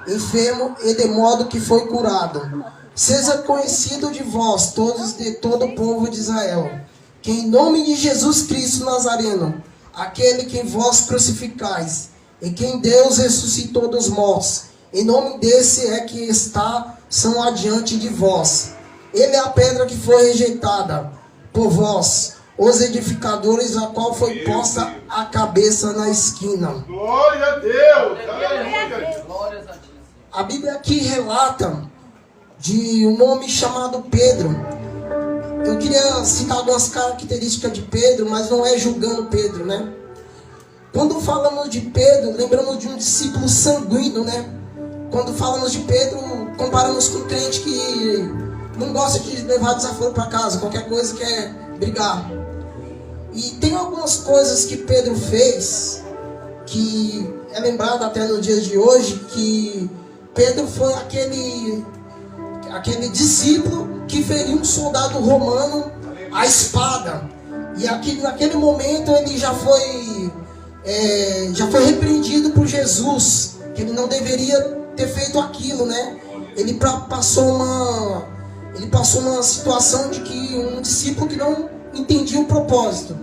enfermo e de modo que foi curado. Seja conhecido de vós, todos de todo o povo de Israel, que em nome de Jesus Cristo Nazareno, aquele que vós crucificais, e quem Deus ressuscitou dos mortos, em nome desse é que são adiante de vós. Ele é a pedra que foi rejeitada por vós, os edificadores, a qual foi posta a cabeça na esquina. Glória a Deus! Aleluia! A Bíblia aqui relata de um homem chamado Pedro. Eu queria citar algumas características de Pedro, mas não é julgando Pedro, né? Quando falamos de Pedro, lembramos de um discípulo sanguíneo, né? Quando falamos de Pedro, comparamos com um crente que não gosta de levar desaforo para casa, qualquer coisa quer brigar. E tem algumas coisas que Pedro fez, que é lembrado até no dia de hoje, que Pedro foi aquele discípulo que feriu um soldado romano à espada. E naquele momento ele já foi repreendido por Jesus, que ele não deveria ter feito aquilo, né? Ele passou uma situação de que um discípulo que não entendia o propósito.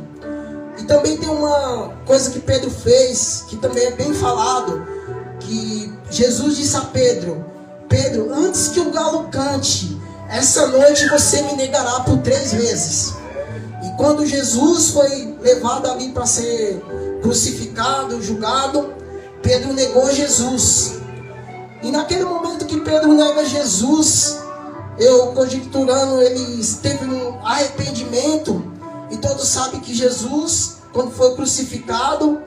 E também tem uma coisa que Pedro fez, que também é bem falado, que Jesus disse a Pedro: Pedro, antes que o galo cante, essa noite você me negará por 3 vezes. E quando Jesus foi levado ali para ser crucificado, julgado, Pedro negou Jesus. E naquele momento que Pedro nega Jesus, eu conjecturando, ele teve um arrependimento. E todos sabem que Jesus, quando foi crucificado,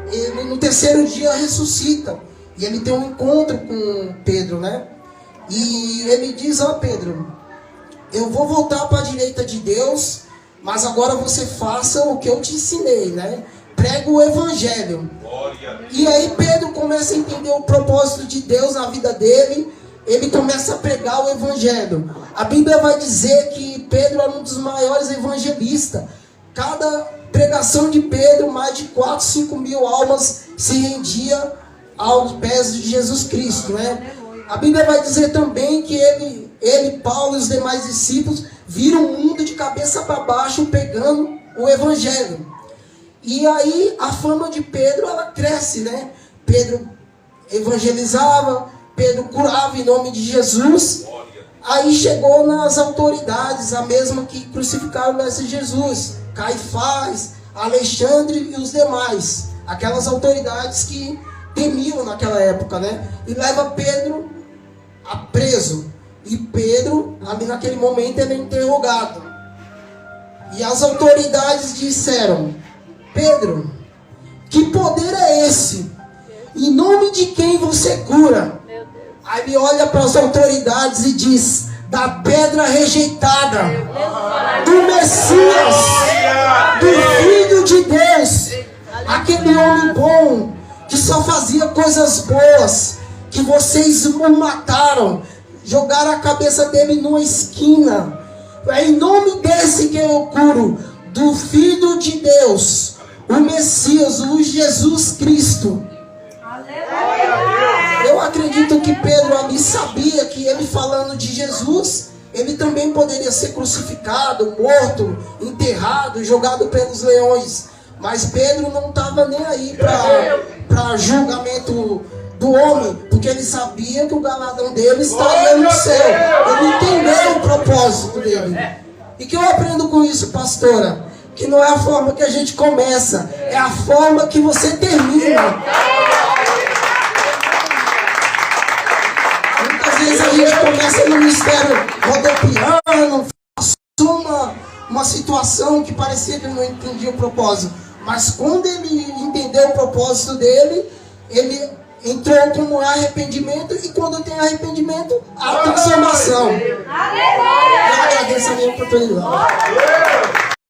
ele no 3º dia ressuscita. E ele tem um encontro com Pedro, né? E ele diz: ó Pedro, eu vou voltar para a direita de Deus, mas agora você faça o que eu te ensinei, né? Prega o evangelho. E aí Pedro começa a entender o propósito de Deus na vida dele. Ele começa a pregar o evangelho. A Bíblia vai dizer que Pedro era um dos maiores evangelistas. Cada pregação de Pedro, mais de 4, 5 mil almas se rendia aos pés de Jesus Cristo, né? A Bíblia vai dizer também que ele, Paulo e os demais discípulos viram o mundo de cabeça para baixo pegando o evangelho. E aí a fama de Pedro, ela cresce, né? Pedro evangelizava, Pedro curava em nome de Jesus. Aí chegou nas autoridades, a mesma que crucificaram o Mestre Jesus, Caifás, Alexandre e os demais, aquelas autoridades que temiam naquela época, né? E leva Pedro a preso. E Pedro, ali naquele momento, ele é interrogado. E as autoridades disseram: Pedro, que poder é esse? Em nome de quem você cura? Aí ele olha para as autoridades e diz: da pedra rejeitada, do Messias, do Filho de Deus, aquele homem bom, que só fazia coisas boas, que vocês o mataram, jogaram a cabeça dele numa esquina. É em nome desse que eu curo, do Filho de Deus, o Messias, o Jesus Cristo. Eu acredito que Pedro ali sabia que ele falando de Jesus, ele também poderia ser crucificado, morto, enterrado, jogado pelos leões. Mas Pedro não estava nem aí para julgamento do homem, porque ele sabia que o galardão dele estaria no céu. Ele entendeu o propósito dele. E que eu aprendo com isso, pastora? Que não é a forma que a gente começa, é a forma que você termina. Muitas vezes a gente começa no ministério rodopiando, passou uma situação que parecia que ele não entendia o propósito. Mas quando ele entendeu o propósito dele, ele entrou com arrependimento, e quando tem arrependimento, há transformação. Eu agradeço a minha oportunidade.